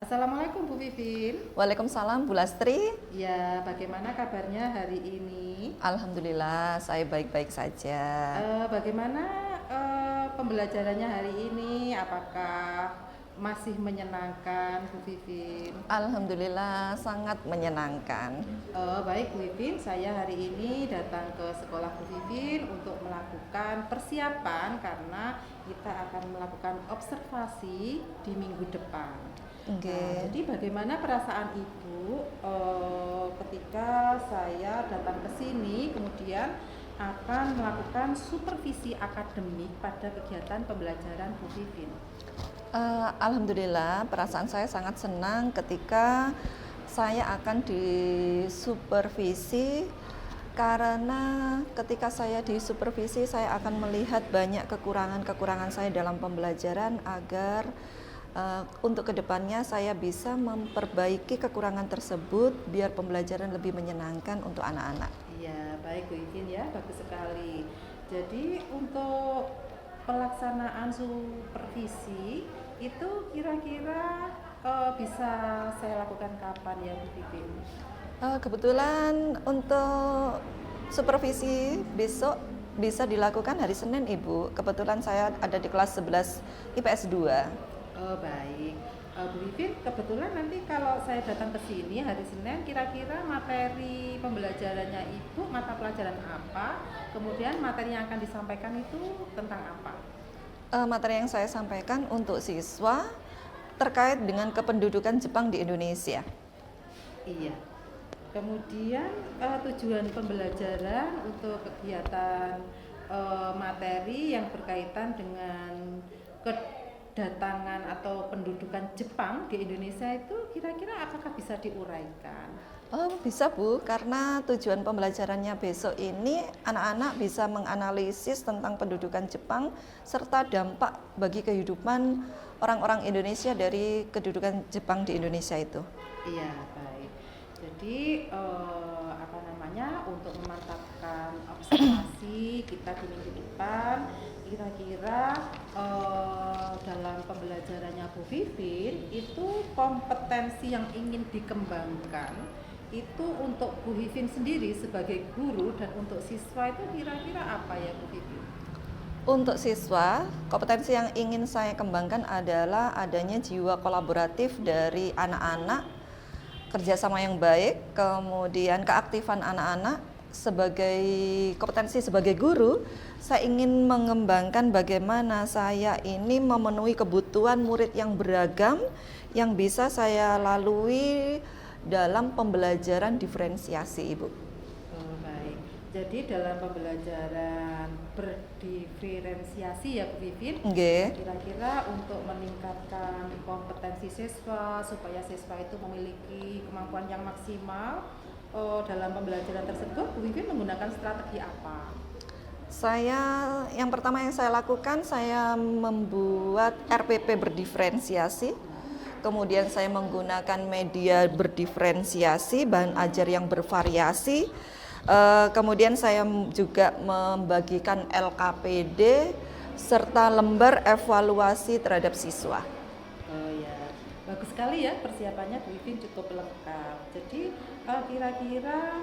Assalamualaikum Bu Vivin. Waalaikumsalam Bu Lastri. Ya, bagaimana kabarnya hari ini? Alhamdulillah saya baik-baik saja. Bagaimana pembelajarannya hari ini? Apakah masih menyenangkan Bu Vivin? Alhamdulillah sangat menyenangkan. Baik Bu Vivin, saya hari ini datang ke sekolah Bu Vivin untuk melakukan persiapan karena kita akan melakukan observasi di minggu depan. Jadi bagaimana perasaan Ibu ketika saya datang ke sini kemudian akan melakukan supervisi akademik pada kegiatan pembelajaran Bu Vivin? Alhamdulillah perasaan saya sangat senang ketika saya akan disupervisi, karena ketika saya disupervisi saya akan melihat banyak kekurangan-kekurangan saya dalam pembelajaran agar untuk kedepannya saya bisa memperbaiki kekurangan tersebut biar pembelajaran lebih menyenangkan untuk anak-anak. Iya, baik Bu Vivin ya, bagus sekali. Jadi untuk pelaksanaan supervisi itu kira-kira bisa saya lakukan kapan ya Bu Vivin? Kebetulan untuk supervisi besok bisa dilakukan hari Senin Ibu. Kebetulan saya ada di kelas 11 IPS 2. Baik, Bu Vivin, kebetulan nanti kalau saya datang ke sini hari Senin, kira-kira materi pembelajarannya Ibu mata pelajaran apa? Kemudian materi yang akan disampaikan itu tentang apa? Materi yang saya sampaikan untuk siswa terkait dengan kependudukan Jepang di Indonesia. Iya. Kemudian tujuan pembelajaran untuk kegiatan materi yang berkaitan dengan kedatangan atau pendudukan Jepang di Indonesia itu kira-kira apakah bisa diuraikan? Bisa Bu, karena tujuan pembelajarannya besok ini anak-anak bisa menganalisis tentang pendudukan Jepang serta dampak bagi kehidupan orang-orang Indonesia dari kedudukan Jepang di Indonesia itu. Iya, baik. Jadi untuk memantapkan observasi kita di minggu depan, kira-kira dalam pembelajarannya Bu Vivin itu kompetensi yang ingin dikembangkan itu untuk Bu Vivin sendiri sebagai guru dan untuk siswa itu kira-kira apa ya Bu Vivin? Untuk siswa, kompetensi yang ingin saya kembangkan adalah adanya jiwa kolaboratif dari anak-anak, kerjasama yang baik, kemudian keaktifan anak-anak. Sebagai kompetensi sebagai guru, saya ingin mengembangkan bagaimana saya ini memenuhi kebutuhan murid yang beragam yang bisa saya lalui dalam pembelajaran diferensiasi, Ibu. Baik. Jadi dalam pembelajaran berdiferensiasi ya Bu Vivin, kira-kira untuk meningkatkan kompetensi siswa supaya siswa itu memiliki kemampuan yang maksimal dalam pembelajaran tersebut, Bu Vivin menggunakan strategi apa? Yang pertama yang saya lakukan, saya membuat RPP berdiferensiasi. Kemudian saya menggunakan media berdiferensiasi, bahan ajar yang bervariasi. Kemudian saya juga membagikan LKPD serta lembar evaluasi terhadap siswa. Oh ya, bagus sekali ya persiapannya Bu Vivin cukup lengkap. Jadi kira-kira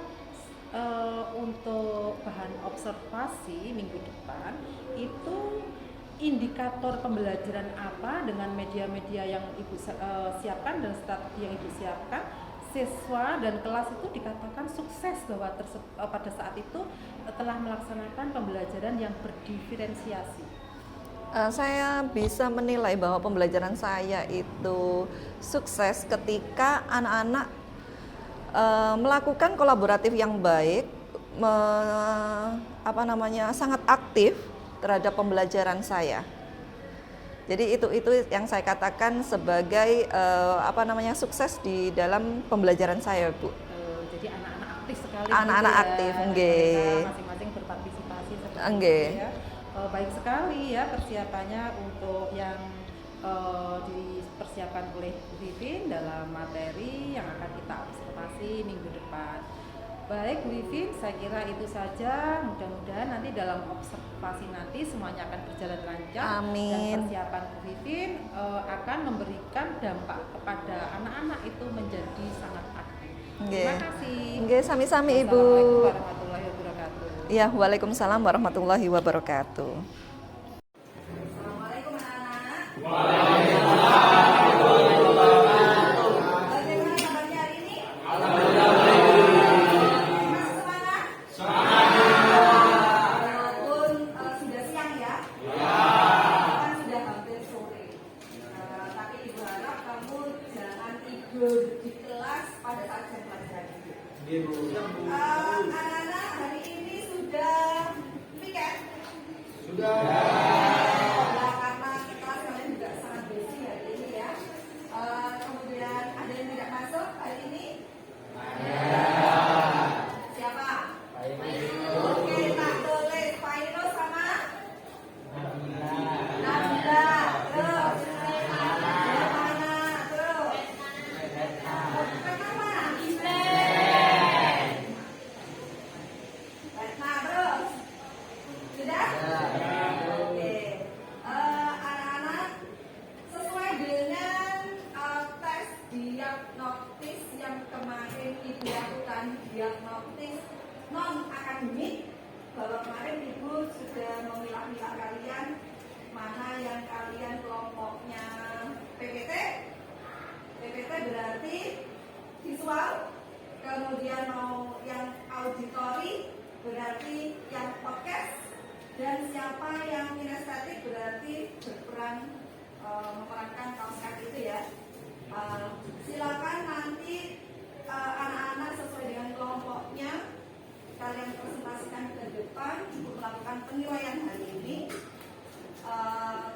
untuk bahan observasi minggu depan itu indikator pembelajaran apa dengan media-media yang Ibu siapkan dan strategi yang Ibu siapkan, siswa dan kelas itu dikatakan sukses bahwa pada saat itu telah melaksanakan pembelajaran yang berdiferensiasi. Saya bisa menilai bahwa pembelajaran saya itu sukses ketika anak-anak melakukan kolaboratif yang baik, sangat aktif terhadap pembelajaran saya. Jadi itu yang saya katakan sebagai sukses di dalam pembelajaran saya, Bu. Jadi anak-anak aktif sekali. Anak-anak gitu aktif, masing-masing berpartisipasi seperti itu ya. Baik sekali ya persiapannya untuk yang dipersiapkan oleh Bu Vivin dalam materi yang akan kita observasi minggu depan. Baik Bu Vivin, saya kira itu saja. Mudah-mudahan nanti dalam observasi nanti semuanya akan berjalan lancar. Amin. Dan persiapan Bu Vivin akan memberikan dampak kepada anak itu menjadi sangat aktif. Nggih. Terima kasih. Nggih, sami-sami Ibu. Assalamualaikum warahmatullahi wabarakatuh. Ya, waalaikumsalam warahmatullahi wabarakatuh. Assalamualaikum anak-anak. Bagaimana kabarnya hari ini? Masih semangat? Walaupun sudah siang ya. Kan sudah hampir sore. Tapi Ibu harap kamu jangan tidur di kelas pada saat jam pelajaran. Anak-anak hari ini sudah weekend. Sudah. Ya, karena kelas kalian juga sangat busy hari ini ya. Kemudian ada yang tidak masuk hari ini? Siapa? Oke, tak tulis Fairo sama Nabila. Terus yang mana? Terus Retna. Retna terus. Sudah? Oke. Anak-anak, sesuai dengan tes diagnostis yang kemarin Ibu lakukan, diagnostis non akademik, bahwa kemarin Ibu sudah memilah-milah kalian mana yang kalian kelompoknya PPT. PPT berarti visual, kemudian mau yang auditori berarti yang podcast, dan siapa yang kinestetik berarti berperan memerankan kaos kaki itu ya. Silakan nanti anak-anak sesuai dengan kelompoknya kalian presentasikan ke depan untuk melakukan penilaian hari ini.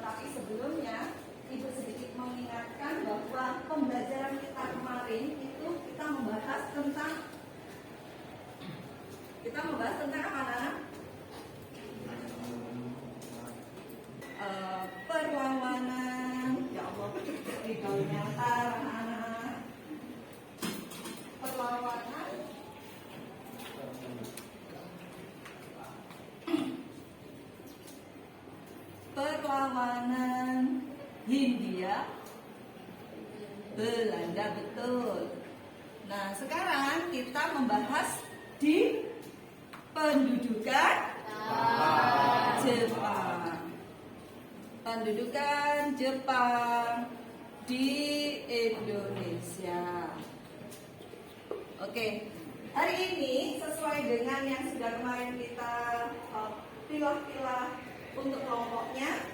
Tapi sebelumnya Ibu sedikit mengingatkan bahwa pembelajaran kita kemarin itu kita membahas tentang apa anak-anak? Perlawanan, ya Allah, ridho nyata anak-anak. Perlawanan Hindia Belanda, betul. Nah, sekarang kita membahas di pendudukan Jepang. Pendudukan Jepang di Indonesia. Oke, hari ini sesuai dengan yang sudah kemarin kita pilah-pilah untuk kelompoknya,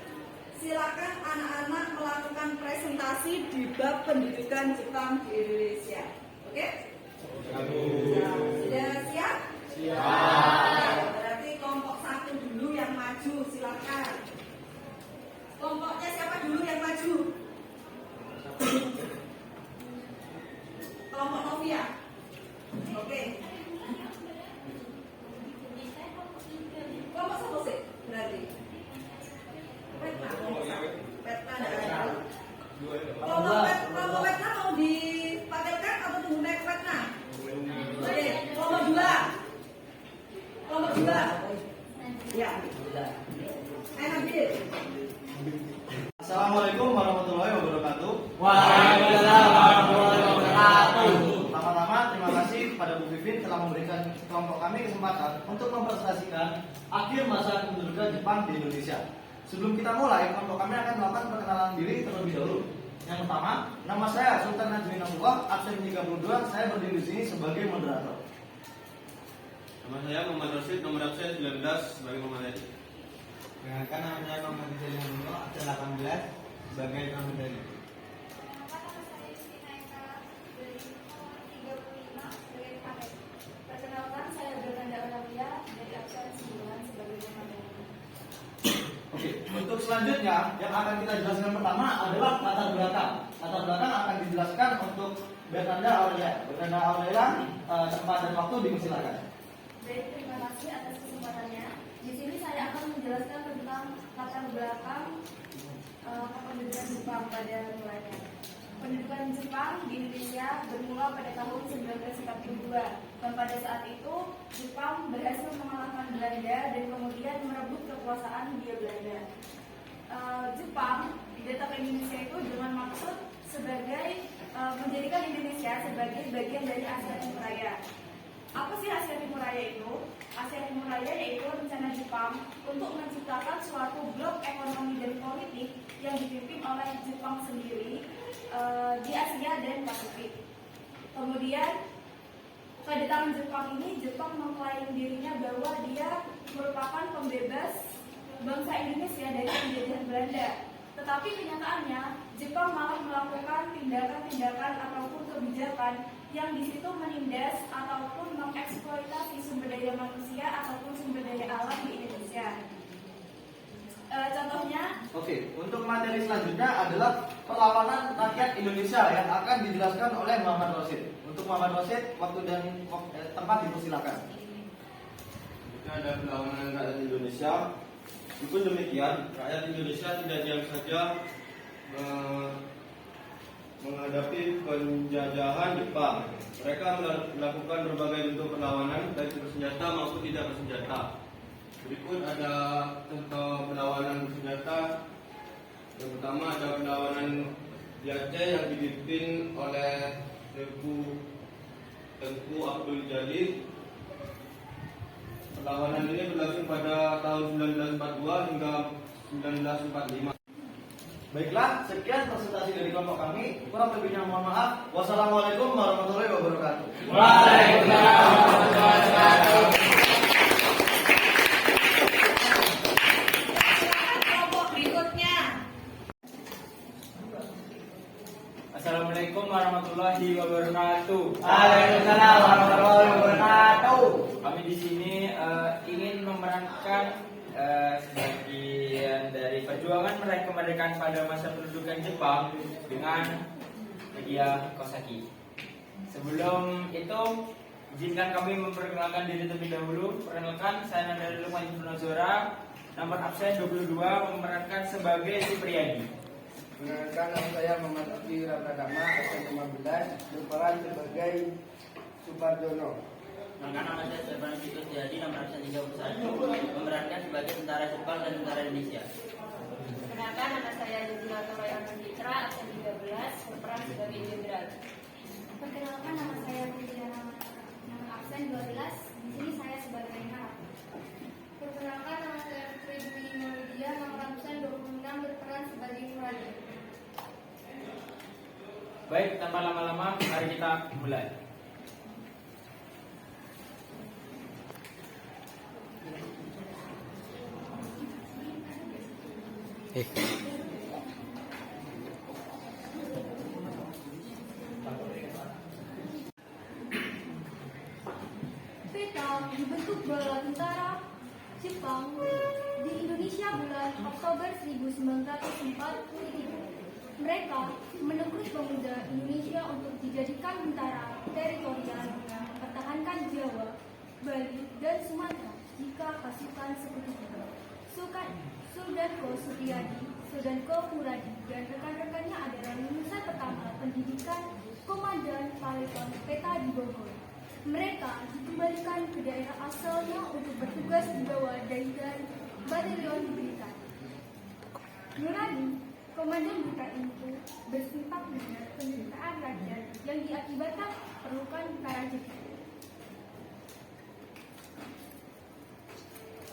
silakan anak-anak melakukan presentasi di bab pendudukan Jepang di Indonesia. Oke? Sudah siap? Siap. Berarti kelompok satu dulu yang maju, silakan. Kelompoknya siapa dulu yang maju? Kelompok Novia. Oke. Kelompok satu sih berarti. Petna ada. Kelompok Petna mau dipanggilkan atau tunggu naik Petna? Oke. Kelompok dua. Ya. Nabil. Assalamualaikum warahmatullahi wabarakatuh. Waalaikumsalam warahmatullahi wabarakatuh. Pertama-tama terima kasih kepada Bu Vivin telah memberikan kelompok kami kesempatan untuk mempresentasikan akhir masa kependudukan Jepang di Indonesia. Sebelum kita mulai, kelompok kami akan melakukan perkenalan diri terlebih dahulu. Yang pertama, nama saya Sultan Najmi Abdullah, absen 32, saya berdiri di sini sebagai moderator. Nama saya Muhammad Rashid, nomor absen 19 sebagai pemateri. Perkenalkan, nama saya Muhammad Rizal Hamdo, absen 18 sebagai pemateri. Perkenalkan, saya Bernanda Olavia dari absen 9 sebagai pemateri. Oke, untuk selanjutnya yang akan kita jelaskan pertama adalah latar belakang. Latar belakang akan dijelaskan untuk Bernanda Aurelia. Bernanda Aurelia, tempat dan waktu dipersilakan. Baik, terima kasih atas kesempatannya. Di sini saya akan menjelaskan tentang latar belakang kependudukan Jepang pada mulanya. Pendudukan Jepang di Indonesia bermula pada tahun 1942, dan pada saat itu Jepang berhasil mengalahkan Belanda dan kemudian merebut kekuasaan Hindia Belanda. Jepang datang ke Indonesia itu dengan maksud sebagai menjadikan Indonesia sebagai bagian dari Asia Timur Raya. Apa sih Asia Timur Raya itu? Asia Timur Raya yaitu rencana Jepang untuk menciptakan suatu blok ekonomi dan politik yang dipimpin oleh Jepang sendiri di Asia dan Pasifik. Kemudian kedatangan Jepang ini, Jepang mengklaim dirinya bahwa dia merupakan pembebas bangsa Indonesia dari penjajahan Belanda. Tetapi kenyataannya, Jepang malah melakukan tindakan-tindakan ataupun kebijakan yang di situ menindas ataupun mengeksploitasi sumber daya manusia ataupun sumber daya alam di Indonesia. Contohnya, Oke, untuk materi selanjutnya adalah perlawanan rakyat Indonesia yang akan dijelaskan oleh Muhammad Rosid. Untuk Muhammad Rosid, waktu dan tempat dipersilakan. Jika ada perlawanan rakyat Indonesia, meskipun demikian, rakyat Indonesia tidak diam saja menghadapi penjajahan Jepang. Mereka melakukan berbagai bentuk perlawanan, baik bersenjata maupun tidak bersenjata. Berikut ada contoh perlawanan bersenjata. Yang pertama ada perlawanan di Aceh yang dipimpin oleh Tengku Abdul Jalil. Perlawanan ini berlangsung pada tahun 1942 hingga 1945. Baiklah, sekian presentasi dari kelompok kami. Kurang lebihnya mohon maaf. Wassalamualaikum warahmatullahi wabarakatuh. Waalaikumsalam warahmatullahi wabarakatuh. kelompok berikutnya. Assalamualaikum warahmatullahi wabarakatuh. Waalaikumsalam warahmatullahi wabarakatuh. Kami di sini ingin memerankan sebagian dari perjuangan meraih kemerdekaan pada masa pendudukan Jepang dengan media Kosaki. Sebelum itu, izinkan kami memperkenalkan diri terlebih dahulu. Perkenalkan, saya Nanda Lukman Ibnuzora, nomor absen 22, memerankan sebagai Supriyadi. Perkenalkan, nama saya Muhammad Abdi Pratama, absen 15, berperan sebagai Suparjono. Nama saya Stefan Fikus Jadi, nomor absen 31, memerankan sebagai tentara Jepang dan tentara Indonesia. Perkenalkan, nama saya Luzina Toroyan Citra, absen 13, berperan sebagai jenderal. Perkenalkan, nama saya Pujiana, nomor absen 12, di sini saya sebagai narap. Perkenalkan, nama saya Putri Dwi Maulidia, nomor absen 26, berperan sebagai Muradi. Baik, tanpa lama-lama, mari kita mulai. PETA dibentuk bala tentara Jepang di Indonesia bulan Oktober 1943. Mereka merekrut pemuda Indonesia untuk dijadikan tentara teritorial yang mempertahankan Jawa, Bali, dan Sumatera jika pasukan sekutu Sudarko Supriyadi, Sudarko Muradi, dan rekan-rekannya adalah lulusan pertama pendidikan Komandan Paleton PETA di Bogor. Mereka dikembalikan ke daerah asalnya untuk bertugas di bawah jahitan Batalion Blitar. Muradi, komandan Blitar itu bersimpak dengan penderitaan rakyat yang diakibatkan perlukan tentara Jepang.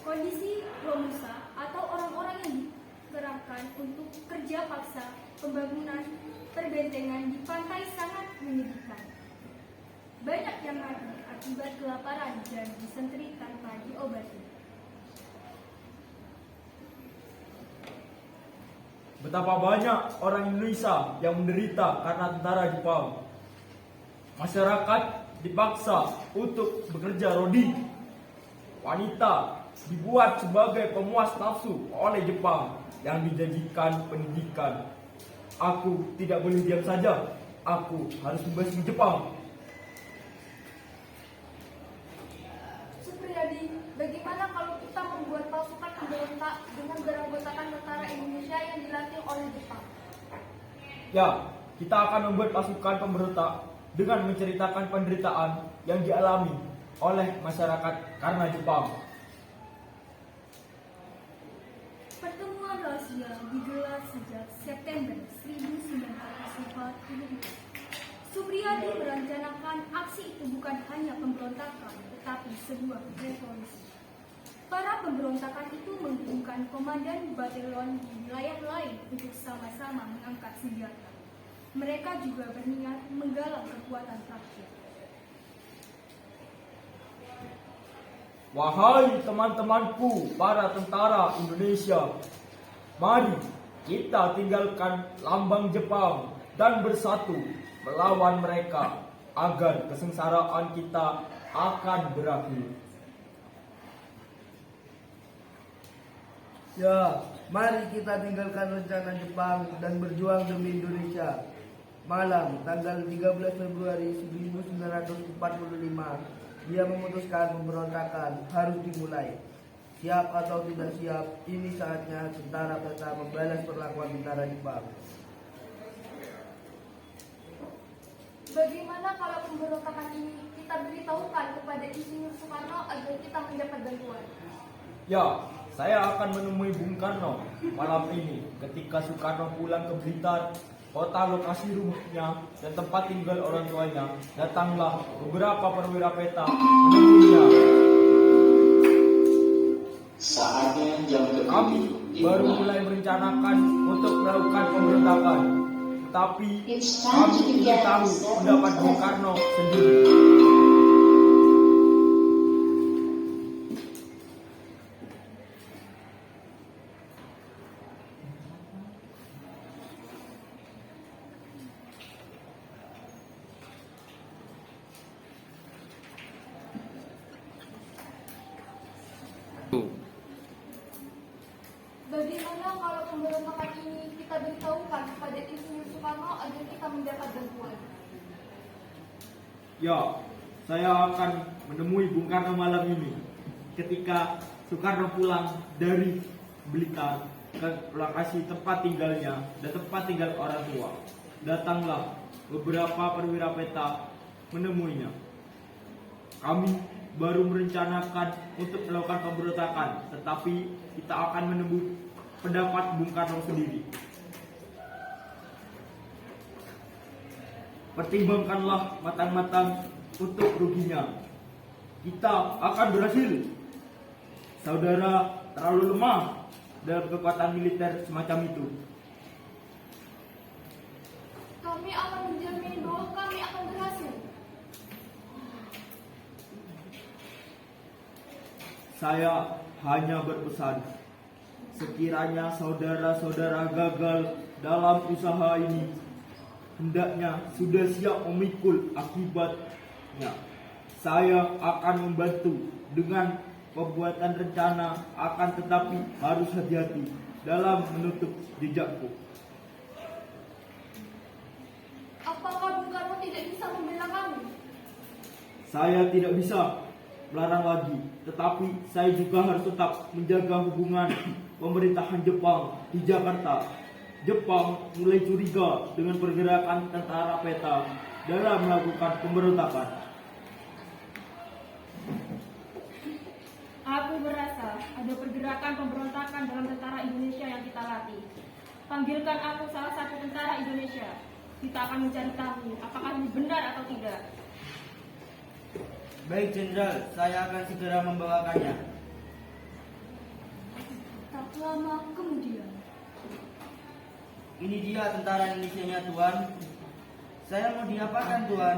Kondisi Romusa atau orang-orang yang dikerahkan untuk kerja paksa pembangunan perbentengan di pantai sangat menyedihkan. Banyak yang mati akibat kelaparan dan disenteri tanpa diobati. Betapa banyak orang Indonesia yang menderita karena tentara Jepang. Masyarakat dipaksa untuk bekerja rodi. Wanita dibuat sebagai pemuas nafsu oleh Jepang yang dijanjikan pendidikan. Aku tidak boleh diam saja. Aku harus membasmi Jepang. Supriyadi, bagaimana kalau kita membuat pasukan pemberontak dengan beranggotakan tentara Indonesia yang dilatih oleh Jepang? Ya, kita akan membuat pasukan pemberontak dengan menceritakan penderitaan yang dialami oleh masyarakat karena Jepang. Pertemuan rahasia digelar sejak September 1945. Kuriadi merencanakan aksi itu bukan hanya pemberontakan, tetapi sebuah revolusi. Para pemberontakan itu menghubungkan komandan batalion di wilayah lain untuk sama-sama mengangkat senjata. Mereka juga berniat menggalang kekuatan rakyat. Wahai teman-temanku, para tentara Indonesia, mari kita tinggalkan lambang Jepang dan bersatu melawan mereka agar kesengsaraan kita akan berakhir. Ya, mari kita tinggalkan rencana Jepang dan berjuang demi Indonesia. Malam tanggal 13 Februari 1945, dia memutuskan pemberontakan harus dimulai. Siap atau tidak siap, ini saatnya tentara PETA membalas perlakuan tentara Jepang. Bagaimana kalau pemberontakan ini kita beritahukan kepada Insinyur Soekarno agar kita mendapat bantuan? Ya, saya akan menemui Bung Karno malam ini ketika Soekarno pulang ke Blitar, kota lokasi rumahnya dan tempat tinggal orang tuanya. Datanglah beberapa perwira PETA menemuinya. Kami baru mulai merencanakan untuk melakukan pemberontakan, tetapi kami ingin tahu pendapat Bung Karno sendiri. Bagaimana kalau pemberontakan ini kita beritahukan kepada Insinyur Soekarno agar kita mendapat bantuan? Ya, saya akan menemui Bung Karno malam ini ketika Soekarno pulang dari Blitar ke lokasi tempat tinggalnya dan tempat tinggal orang tua. Datanglah beberapa perwira PETA menemuinya. Kami baru merencanakan untuk melakukan pemberontakan, tetapi kita akan menemui pendapat Bung Karno sendiri. Pertimbangkanlah matang-matang untuk ruginya. Kita akan berhasil. Saudara terlalu lemah dalam kekuatan militer semacam itu. Kami akan menjamin bahwa kami akan berhasil. Saya hanya berpesan, sekiranya saudara-saudara gagal dalam usaha ini, hendaknya sudah siap memikul akibatnya. Saya akan membantu dengan pembuatan rencana, akan tetapi harus hati-hati dalam menutup jejakku. Apakah Bung Karno tidak bisa membela kami? Saya tidak bisa melarang lagi, tetapi saya juga harus tetap menjaga hubungan pemerintahan Jepang di Jakarta. Jepang mulai curiga dengan pergerakan tentara PETA dalam melakukan pemberontakan. Aku merasa ada pergerakan pemberontakan dalam tentara Indonesia yang kita latih. Panggilkan aku salah satu tentara Indonesia. Kita akan mencari tahu apakah ini benar atau tidak. Baik, Jenderal, saya akan segera membawakannya. Tak lama kemudian, Ini dia tentara Indonesia-nya, Tuan. Saya mau diapakan, Tuan?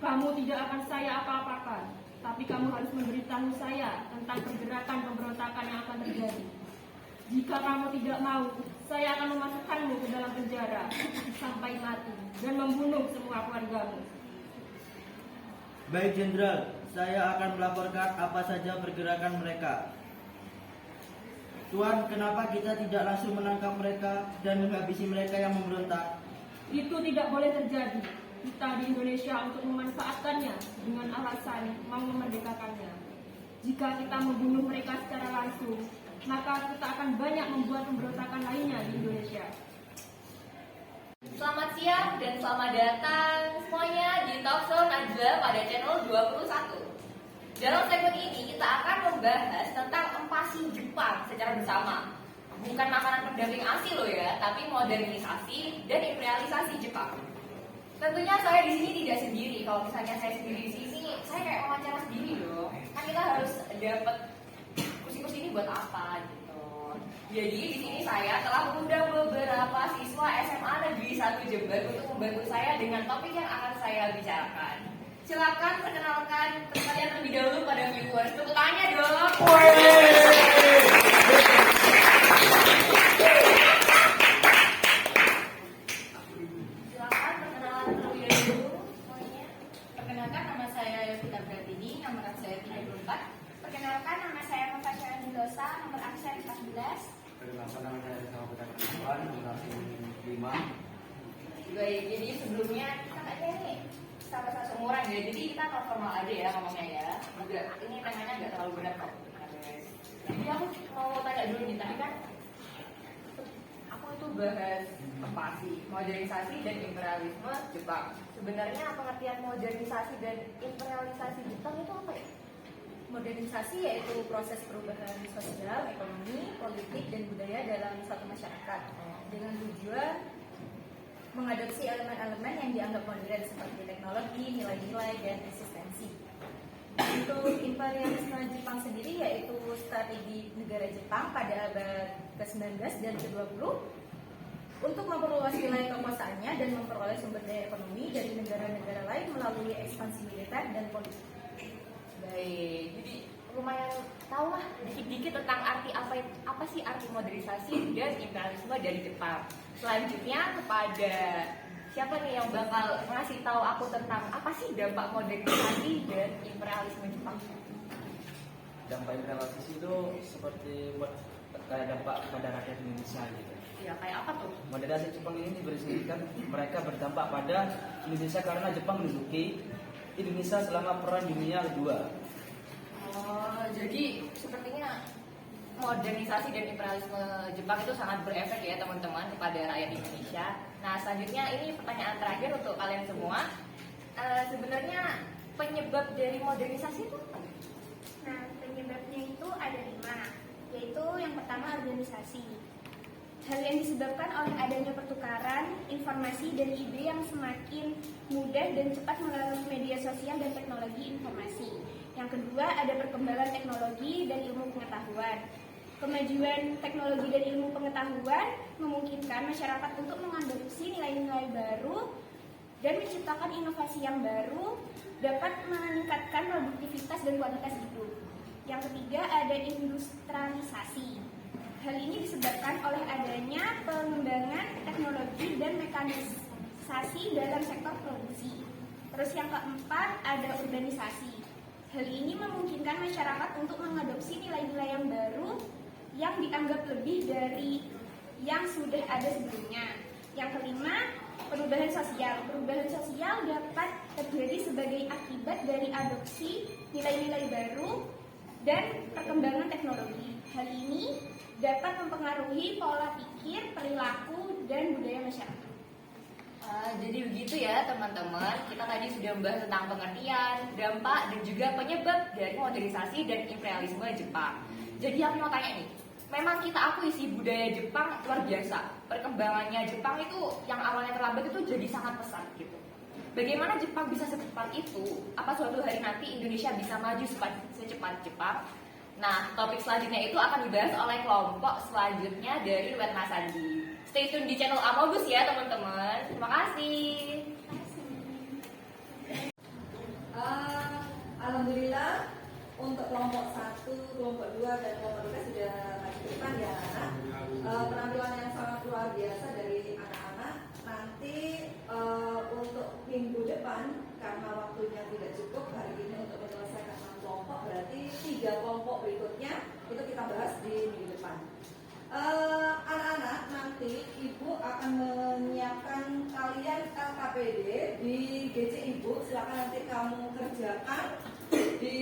Kamu tidak akan saya apa-apakan, tapi kamu harus memberitahu saya tentang pergerakan pemberontakan yang akan terjadi. Jika kamu tidak mau, saya akan memasukkanmu ke dalam penjara sampai mati dan membunuh semua keluargamu. Baik, Jenderal, saya akan melaporkan apa saja pergerakan mereka. Tuan, kenapa kita tidak langsung menangkap mereka dan menghabisi mereka yang memberontak? Itu tidak boleh terjadi. Kita di Indonesia untuk memanfaatkannya dengan alasan mau memerdekakannya. Jika kita membunuh mereka secara langsung, maka kita akan banyak membuat pemberontakan lainnya di Indonesia. Selamat siang dan selamat datang semuanya di Talkshow Najwa pada channel 21. Dalam segmen ini kita akan membahas tentang invasi Jepang secara bersama. bukan makanan pendamping ASI loh ya, tapi modernisasi dan imperialisasi Jepang. Tentunya saya di sini tidak sendiri. Kalau misalnya saya sendiri di sini, saya kayak wawancara sendiri dong. Kan kita harus dapat kursi-kursi ini buat apa gitu. Jadi di sini saya telah mengundang beberapa siswa SMA Negeri 1 Jember untuk membantu saya dengan topik yang akan saya bicarakan. Silakan perkenalkan kalian terlebih dahulu pada viewers. Tepuk tangannya dong. Silakan perkenalan terlebih dahulu semuanya. Perkenalkan, nama saya Yovita Pratidi, nomor absen 34. Perkenalkan, nama saya Natasha Andilosa, nomor absen 14. Perkenalkan, nama saya Rizal Putra Perempuan, nomor absen 5. Baik, jadi sebelumnya kita nggak nih sama-sama seumuran ya, jadi kita normal aja ya ngomongnya ya. Juga ini temanya nggak terlalu berat kok. Jadi aku mau tanya dulu nih, tadi kan aku itu bahas apa sih modernisasi dan imperialisme Jepang. Sebenarnya pengertian modernisasi dan imperialisasi Jepang itu apa ya? Modernisasi yaitu proses perubahan sosial, ekonomi, politik, dan budaya dalam suatu masyarakat dengan tujuan mengadopsi elemen-elemen yang dianggap modern seperti teknologi, nilai-nilai, dan eksistensi. Untuk imperialisme Jepang sendiri yaitu strategi negara Jepang pada abad ke-19 dan ke-20 untuk memperluas wilayah kekuasaannya dan memperoleh sumber daya ekonomi dari negara-negara lain melalui ekspansi militer dan politik. Baik, jadi lumayan tahu lah dikit-dikit tentang arti apa sih arti modernisasi dan imperialisme dari Jepang. Selanjutnya kepada siapa nih yang bakal ngasih tahu aku tentang apa sih dampak modernisasi dan imperialisme Jepang? Dampak imperialisasi itu seperti kayak dampak pada rakyat Indonesia gitu. Ya kayak apa tuh? Modernisasi Jepang ini diberisikan mereka berdampak pada Indonesia karena Jepang menduduki Indonesia selama Perang Dunia Kedua. Oh, jadi sepertinya modernisasi dan imperialisme Jepang itu sangat berefek ya teman-teman kepada rakyat Indonesia. Nah selanjutnya ini pertanyaan terakhir untuk kalian semua. Sebenarnya penyebab dari modernisasi itu apa? Nah, penyebabnya itu ada 5, yaitu yang pertama organisasi. Hal yang disebabkan oleh adanya pertukaran informasi dan ide yang semakin mudah dan cepat melalui media sosial dan teknologi informasi. Yang kedua, ada perkembangan teknologi dan ilmu pengetahuan. Kemajuan teknologi dan ilmu pengetahuan memungkinkan masyarakat untuk mengadopsi nilai-nilai baru dan menciptakan inovasi yang baru, dapat meningkatkan produktivitas dan kualitas hidup. Yang ketiga, ada industrialisasi. Hal ini disebabkan oleh adanya pengembangan teknologi dan mekanisasi dalam sektor produksi. Terus yang keempat, ada urbanisasi. Hal ini memungkinkan masyarakat untuk mengadopsi nilai-nilai yang baru yang dianggap lebih dari yang sudah ada sebelumnya. Yang kelima, perubahan sosial. Perubahan sosial dapat terjadi sebagai akibat dari adopsi nilai-nilai baru dan perkembangan teknologi. Hal ini dapat mempengaruhi pola pikir, perilaku, dan budaya masyarakat. Jadi begitu ya teman-teman, kita tadi sudah membahas tentang pengertian, dampak, dan juga penyebab dari modernisasi dan imperialisme Jepang. Jadi aku mau tanya nih, memang kita akui sih budaya Jepang luar biasa. Perkembangannya Jepang itu yang awalnya terlambat itu jadi sangat pesat gitu. Bagaimana Jepang bisa secepat itu? Apa suatu hari nanti Indonesia bisa maju secepat Jepang? Nah, topik selanjutnya itu akan dibahas oleh kelompok selanjutnya dari Wetna Sandi. Stay tune di channel Amogus ya teman-teman. Terima kasih. Alhamdulillah untuk kelompok 1, kelompok 2, dan kelompok 3 sudah maju ke depan ya anak. Penampilan yang sangat luar biasa dari anak-anak. Nanti untuk minggu depan karena waktunya tidak cukup hari ini untuk menyelesaikan 6 kelompok, berarti 3 kelompok berikutnya itu kita bahas di minggu depan. Anak-anak nanti ibu akan menyiapkan kalian LKPD di GC ibu, silakan nanti kamu kerjakan di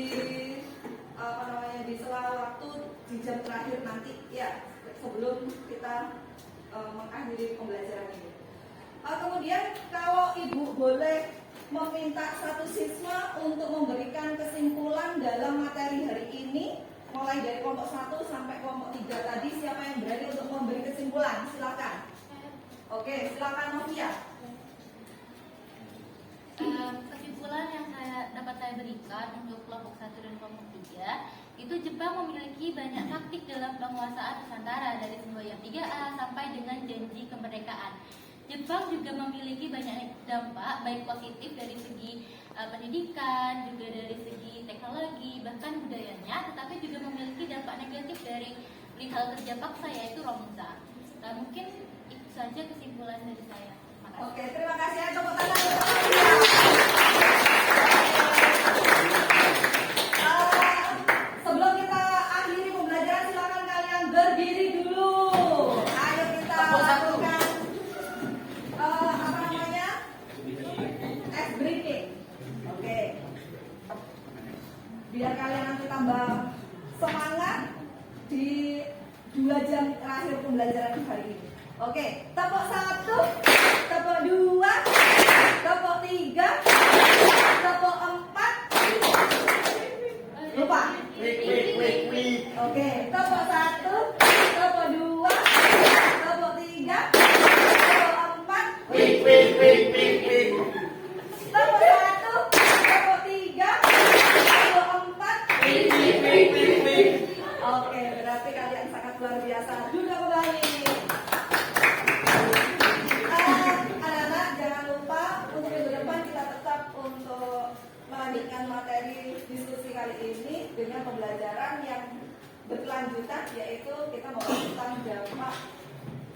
di sela waktu di jam terakhir nanti ya sebelum kita mengakhiri pembelajaran ini. Kemudian kalau ibu boleh meminta satu siswa untuk memberikan kesimpulan dalam materi hari ini, mulai dari kelompok 1 sampai kelompok 3 tadi, siapa yang berani untuk memberi kesimpulan? Silakan. Oke, silakan Novia. Kesimpulan yang dapat saya berikan untuk kelompok 1 dan kelompok 3 itu Jepang memiliki banyak taktik dalam penguasaan Nusantara dari semboyan 3A sampai dengan janji kemerdekaan. Jepang juga memiliki banyak dampak baik positif dari segi pendidikan, juga dari segi teknologi, bahkan budayanya, tetapi juga memiliki dampak negatif dari perihal kerja paksa yaitu Romusa. Mungkin itu saja kesimpulan dari saya. Oke, terima kasih. Tepuk tangan. Sebelum kita akhiri pembelajaran, silakan kalian berdiri dulu. Ayo kita lakukan apa namanya? Ice breaking. Oke. Biar kalian nanti tambah semangat di 2 jam terakhir pembelajaran hari ini. Oke, tepuk 1, tepuk 2, tepuk 3, tepuk 4. Lupa. Oke, tepuk 1, tepuk 2, tepuk 3, tepuk 4. Tepuk 1, tepuk 3, tepuk 4. Oke, berarti kalian sangat luar biasa. Duduk kembali. Anak-anak jangan lupa untuk minggu depan kita tetap untuk melanjutkan materi diskusi kali ini dengan pembelajaran yang berkelanjutan, yaitu kita membahas tentang dampak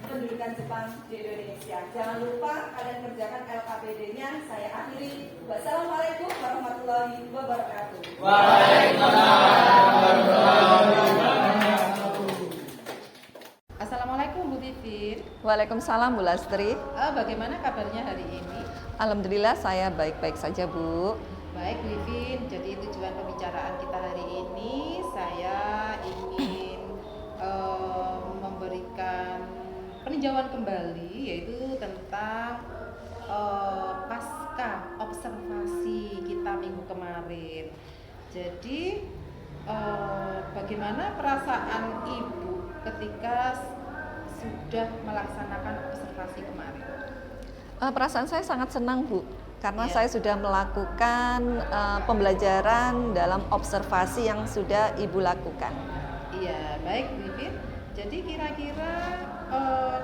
pendidikan Jepang di Indonesia. Jangan lupa kalian kerjakan LKPD-nya. Saya akhiri. Wassalamualaikum warahmatullahi wabarakatuh. Waalaikumsalam warahmatullahi wabarakatuh. Assalamualaikum Bu Vivin. Waalaikumsalam Bu Lastri. Bagaimana kabarnya hari ini? Alhamdulillah saya baik-baik saja Bu. Baik Bu Vivin, jadi tujuan pembicaraan kita hari ini saya ingin memberikan peninjauan kembali, yaitu tentang pasca observasi kita minggu kemarin. Jadi bagaimana perasaan Ibu ketika sudah melaksanakan observasi kemarin? Perasaan saya sangat senang Bu, karena saya sudah melakukan pembelajaran dalam observasi yang sudah Ibu lakukan. Iya, baik Bu Vivin. Jadi kira-kira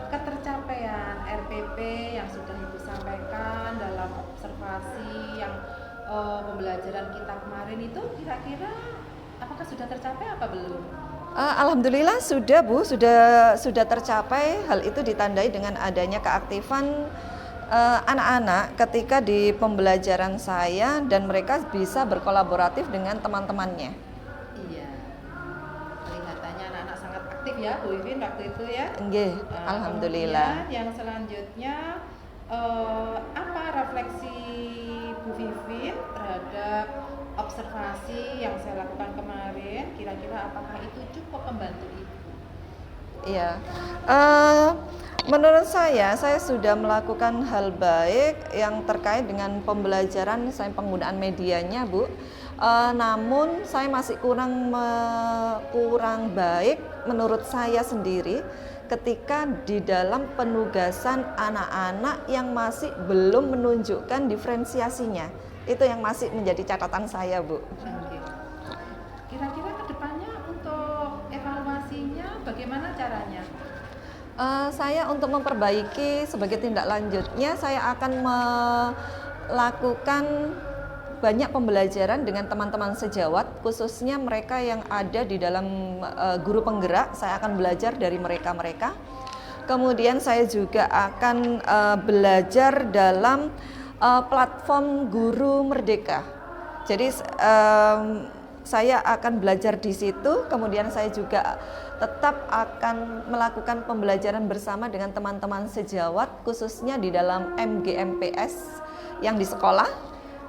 ketercapaian RPP yang sudah Ibu sampaikan dalam observasi yang pembelajaran kita kemarin itu kira-kira apakah sudah tercapai apa belum? Alhamdulillah sudah Bu, sudah tercapai. Hal itu ditandai dengan adanya keaktifan anak-anak ketika di pembelajaran saya dan mereka bisa berkolaboratif dengan teman-temannya. Iya, kelihatannya anak-anak sangat aktif ya Bu Vivin waktu itu ya. Nggih, alhamdulillah. Yang selanjutnya apa refleksi Bu Vivin terhadap observasi yang saya lakukan kemarin? Kira-kira apakah itu cukup membantu Ibu? Iya, menurut saya sudah melakukan hal baik yang terkait dengan pembelajaran saya penggunaan medianya Bu. Namun saya masih kurang baik menurut saya sendiri ketika di dalam penugasan anak-anak yang masih belum menunjukkan diferensiasinya. Itu yang masih menjadi catatan saya Bu. Kira-kira kedepannya untuk evaluasinya bagaimana caranya? Saya untuk memperbaiki sebagai tindak lanjutnya saya akan melakukan banyak pembelajaran dengan teman-teman sejawat, khususnya mereka yang ada di dalam guru penggerak. Saya akan belajar dari mereka-mereka. Kemudian saya juga akan belajar dalam platform Guru Merdeka. Jadi saya akan belajar di situ, kemudian saya juga tetap akan melakukan pembelajaran bersama dengan teman-teman sejawat, khususnya di dalam MGMPS yang di sekolah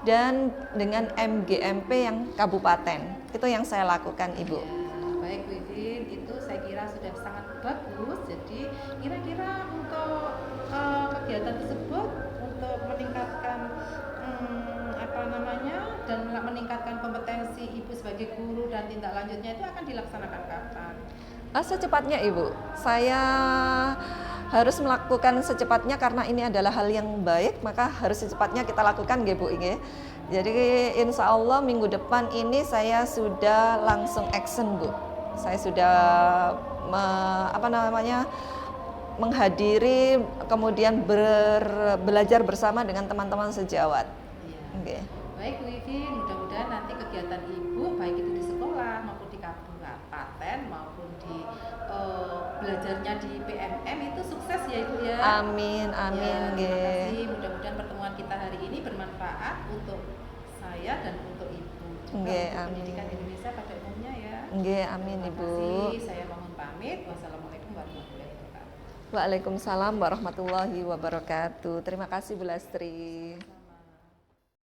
dan dengan MGMP yang kabupaten. Itu yang saya lakukan Ibu. Ya, baik Bu Vivin, itu saya kira sudah sangat bagus. Jadi kira-kira untuk kegiatan tersebut untuk meningkatkan dan meningkatkan kompetensi Ibu sebagai guru dan tindak lanjutnya itu akan dilaksanakan kapan? Secepatnya Ibu, saya harus melakukan secepatnya karena ini adalah hal yang baik, maka harus secepatnya kita lakukan nggih Bu nggih. Jadi insya Allah minggu depan ini saya sudah langsung action Bu. Saya sudah menghadiri, kemudian belajar bersama dengan teman-teman sejawat. Iya. Baik Bu Ivi, mudah-mudahan nanti kegiatan Ibu baik itu di sekolah maupun di kabupaten maupun di belajarnya di PMM itu sukses ya Ibu ya. Amin, amin. Ya, terima kasih. Mudah-mudahan pertemuan kita hari ini bermanfaat untuk saya dan untuk Ibu juga untuk pendidikan Indonesia pada umumnya ya. Amin Ibu. Terima kasih. Saya mohon pamit. Wassalamualaikum warahmatullahi wabarakatuh. Waalaikumsalam warahmatullahi wabarakatuh. Terima kasih Bu Lastri.